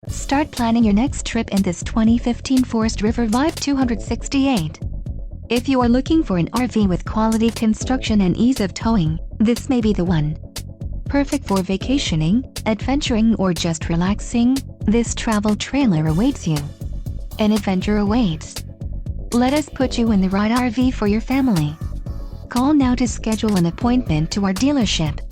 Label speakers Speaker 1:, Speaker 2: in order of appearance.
Speaker 1: Start planning your next trip in this 2015 Forest River Vibe 268. If you are looking for an RV with quality construction and ease of towing, this may be the one. Perfect for vacationing, adventuring, or just relaxing, this travel trailer awaits you. An adventure awaits. Let us put you in the right RV for your family. Call now to schedule an appointment to our dealership.